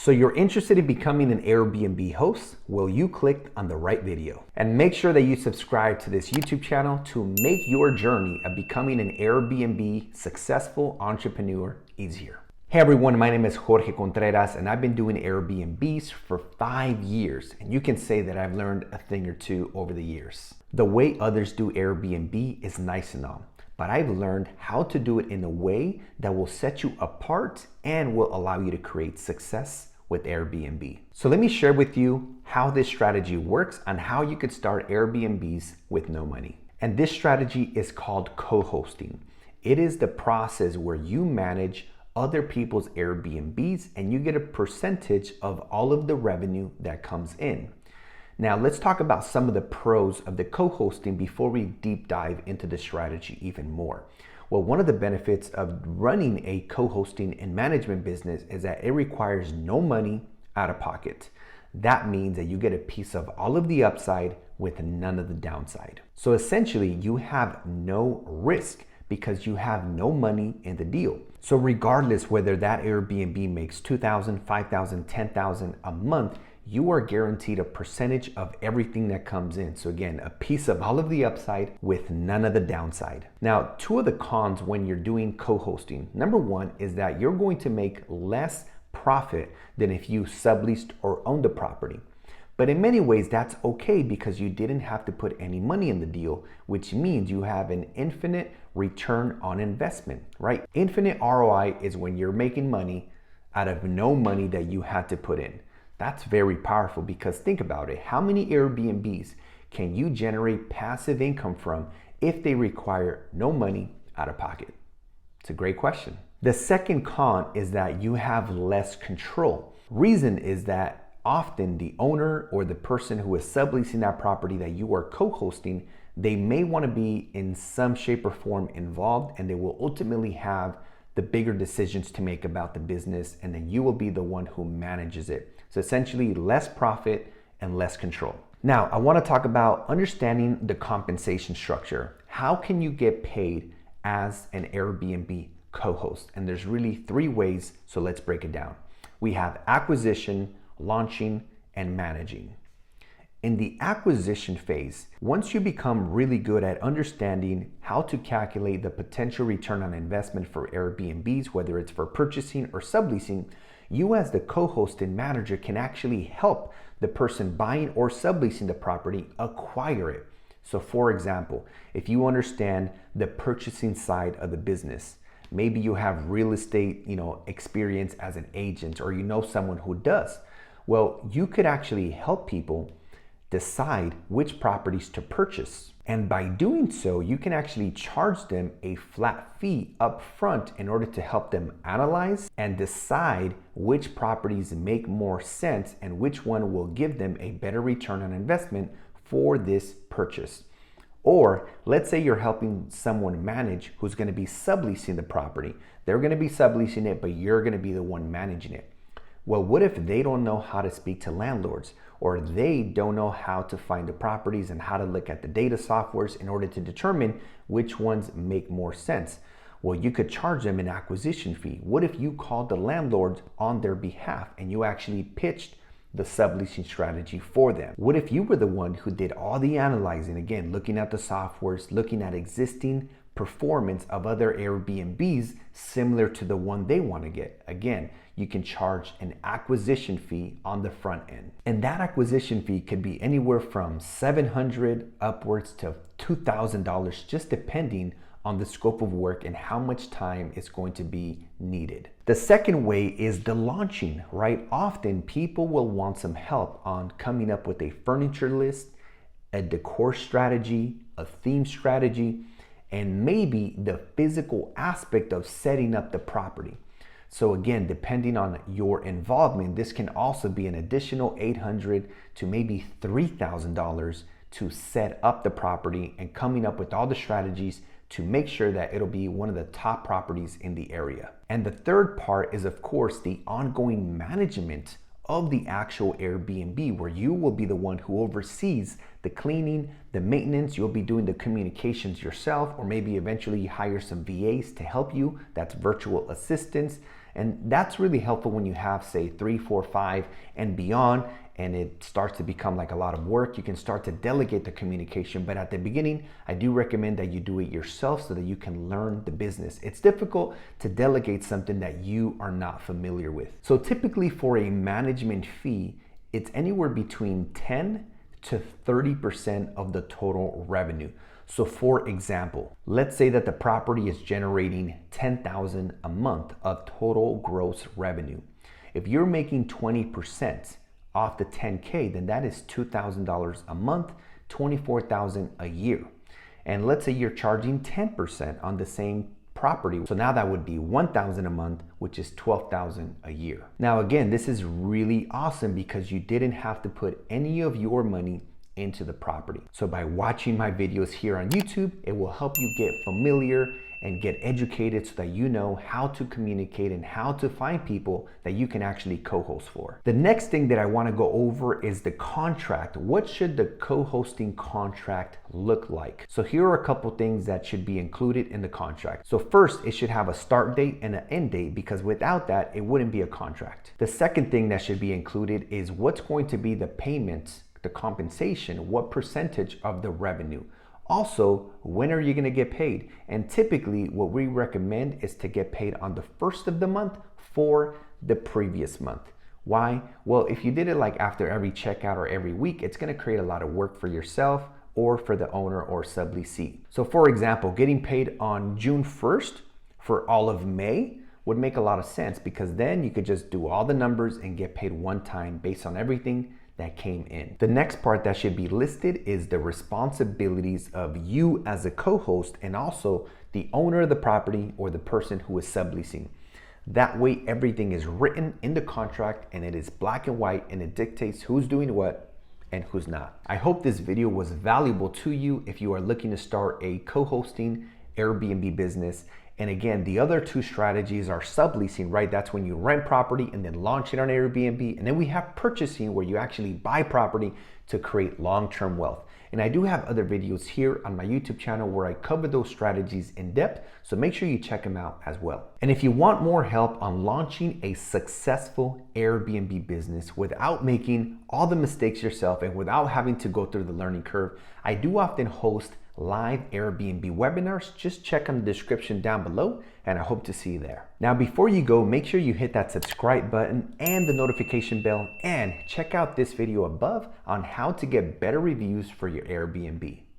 So you're interested in becoming an Airbnb host? Well, you clicked on the right video. And make sure that you subscribe to this YouTube channel to make your journey of becoming an Airbnb successful entrepreneur easier. Hey everyone, my name is Jorge Contreras and I've been doing Airbnbs for 5 years. And you can say that I've learned a thing or two over the years. The way others do Airbnb is nice and all, but I've learned how to do it in a way that will set you apart and will allow you to create success with Airbnb. So let me share with you how this strategy works and how you could start Airbnbs with no money. And this strategy is called co-hosting. It is the process where you manage other people's Airbnbs and you get a percentage of all of the revenue that comes in. Now let's talk about some of the pros of the co-hosting before we deep dive into the strategy even more. Well, one of the benefits of running a co-hosting and management business is that it requires no money out of pocket. That means that you get a piece of all of the upside with none of the downside. So essentially you have no risk because you have no money in the deal. So regardless whether that Airbnb makes $2,000, $5,000, $10,000 a month, you are guaranteed a percentage of everything that comes in. So again, a piece of all of the upside with none of the downside. Now, two of the cons when you're doing co-hosting. Number one is that you're going to make less profit than if you subleased or owned the property. But in many ways, that's okay because you didn't have to put any money in the deal, which means you have an infinite return on investment, right? Infinite ROI is when you're making money out of no money that you had to put in. That's very powerful because think about it. How many Airbnbs can you generate passive income from if they require no money out of pocket? It's a great question. The second con is that you have less control. Reason is that often the owner or the person who is subleasing that property that you are co-hosting, they may want to be in some shape or form involved and they will ultimately have the bigger decisions to make about the business, and then you will be the one who manages it. So essentially less profit and less control. Now, I want to talk about understanding the compensation structure. How can you get paid as an Airbnb co-host? And there's really 3 ways, so let's break it down. We have acquisition, launching, and managing. In the acquisition phase, once you become really good at understanding how to calculate the potential return on investment for Airbnbs, whether it's for purchasing or subleasing, you as the co-host and manager can actually help the person buying or subleasing the property acquire it. So for example, if you understand the purchasing side of the business, maybe you have real estate, experience as an agent, or you know someone who does. Well, you could actually help people decide which properties to purchase. And by doing so, you can actually charge them a flat fee up front in order to help them analyze and decide which properties make more sense and which one will give them a better return on investment for this purchase. Or let's say you're helping someone manage who's going to be subleasing the property. They're going to be subleasing it, but you're going to be the one managing it. Well, what if they don't know how to speak to landlords, or they don't know how to find the properties and how to look at the data softwares in order to determine which ones make more sense? Well, you could charge them an acquisition fee. What if you called the landlord on their behalf and you actually pitched the subleasing strategy for them? What if you were the one who did all the analyzing, again, looking at the softwares, looking at existing performance of other Airbnbs similar to the one they want to get? Again, you can charge an acquisition fee on the front end. And that acquisition fee could be anywhere from $700 upwards to $2,000, just depending on the scope of work and how much time is going to be needed. The second way is the launching, right? Often people will want some help on coming up with a furniture list, a decor strategy, a theme strategy, and maybe the physical aspect of setting up the property. So again, depending on your involvement, this can also be an additional $800 to maybe $3,000 to set up the property and coming up with all the strategies to make sure that it'll be one of the top properties in the area. And the third part is, of course, the ongoing management of the actual Airbnb, where you will be the one who oversees the cleaning, the maintenance. You'll be doing the communications yourself, or maybe eventually you hire some VAs to help you. That's virtual assistants. And that's really helpful when you have, say, 3, 4, 5 and beyond, and it starts to become like a lot of work. You can start to delegate the communication, but at the beginning, I do recommend that you do it yourself so that you can learn the business. It's difficult to delegate something that you are not familiar with. So typically for a management fee, it's anywhere between 10 to 30% of the total revenue. So for example, let's say that the property is generating $10,000 a month of total gross revenue. If you're making 20% off the 10K, then that is $2,000 a month, $24,000 a year. And let's say you're charging 10% on the same property. So now that would be $1,000 a month, which is $12,000 a year. Now again, this is really awesome because you didn't have to put any of your money into the property. So by watching my videos here on YouTube, it will help you get familiar and get educated so that you know how to communicate and how to find people that you can actually co-host for. The next thing that I want to go over is the contract. What should the co-hosting contract look like? So here are a couple things that should be included in the contract. So first, it should have a start date and an end date, because without that, it wouldn't be a contract. The second thing that should be included is what's going to be the payments, the compensation, what percentage of the revenue. Also, when are you going to get paid? And typically what we recommend is to get paid on the first of the month for the previous month. Why? Well, if you did it like after every checkout or every week, it's going to create a lot of work for yourself or for the owner or subleasee. So for example, getting paid on June 1st for all of May would make a lot of sense, because then you could just do all the numbers and get paid one time based on everything that came in. The next part that should be listed is the responsibilities of you as a co-host and also the owner of the property or the person who is subleasing. That way everything is written in the contract and it is black and white, and it dictates who's doing what and who's not. I hope this video was valuable to you if you are looking to start a co-hosting Airbnb business. And again, the other two strategies are subleasing, right? That's when you rent property and then launch it on Airbnb. And then we have purchasing, where you actually buy property to create long-term wealth. And I do have other videos here on my YouTube channel where I cover those strategies in depth, so make sure you check them out as well. And if you want more help on launching a successful Airbnb business without making all the mistakes yourself and without having to go through the learning curve, I do often host live Airbnb webinars. Just check on the description down below, and I hope to see you there. Now, before you go, make sure you hit that subscribe button and the notification bell, and check out this video above on how to get better reviews for your Airbnb.